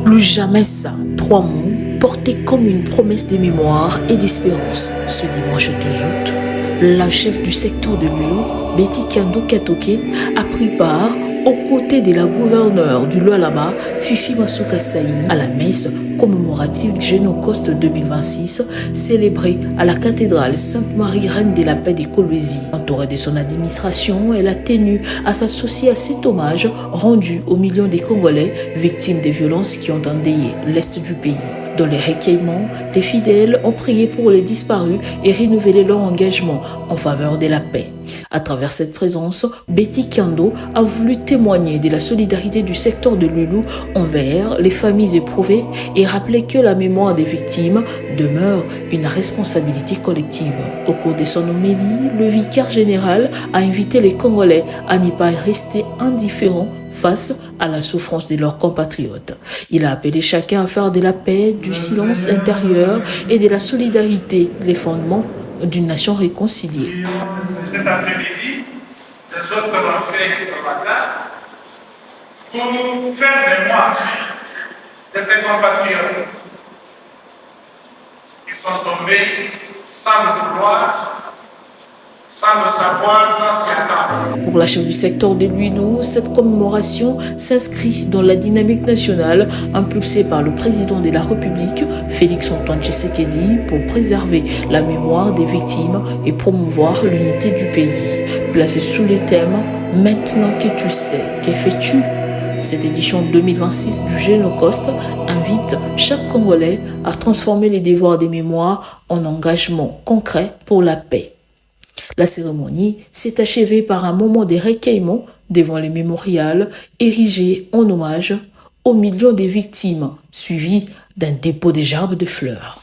Plus jamais ça. 3 mots portés comme une promesse de mémoire et d'espérance. Ce dimanche 2 août, la chef du secteur de Lulo, Betty Kando Katoke, a pris part aux côtés de la gouverneure du Lualaba, Fifi Masuka Saini, à la messe commémorative du Génocoste 2026, célébrée à la cathédrale Sainte-Marie, Reine de la Paix de Kolwezi. Entourée de son administration, elle a tenu à s'associer à cet hommage rendu aux millions de Congolais victimes des violences qui ont endeuillé l'Est du pays. Dans les recueillements, les fidèles ont prié pour les disparus et renouvelé leur engagement en faveur de la paix. À travers cette présence, Betty Kando a voulu témoigner de la solidarité du secteur de Lulu envers les familles éprouvées et rappeler que la mémoire des victimes demeure une responsabilité collective. Au cours de son homélie, le vicaire général a invité les Congolais à ne pas rester indifférents face à la souffrance de leurs compatriotes. Il a appelé chacun à faire de la paix, du silence intérieur et de la solidarité les fondements d'une nation réconciliée. Cet après-midi, les autres l'ont fait au matin pour faire mémoire de ces compatriotes qui sont tombés sans le vouloir, sans le savoir, sans s'y attendre. Pour la chef du secteur de Luinou, cette commémoration s'inscrit dans la dynamique nationale impulsée par le président de la République, Félix-Antoine Tshisekedi, pour préserver la mémoire des victimes et promouvoir l'unité du pays. Placé sous le thème « Maintenant que tu sais, que fais-tu ?» Cette édition 2026 du Génocoste invite chaque Congolais à transformer les devoirs des mémoires en engagement concret pour la paix. La cérémonie s'est achevée par un moment de recueillement devant les mémorials érigés en hommage aux millions de victimes, suivi d'un dépôt de gerbes de fleurs.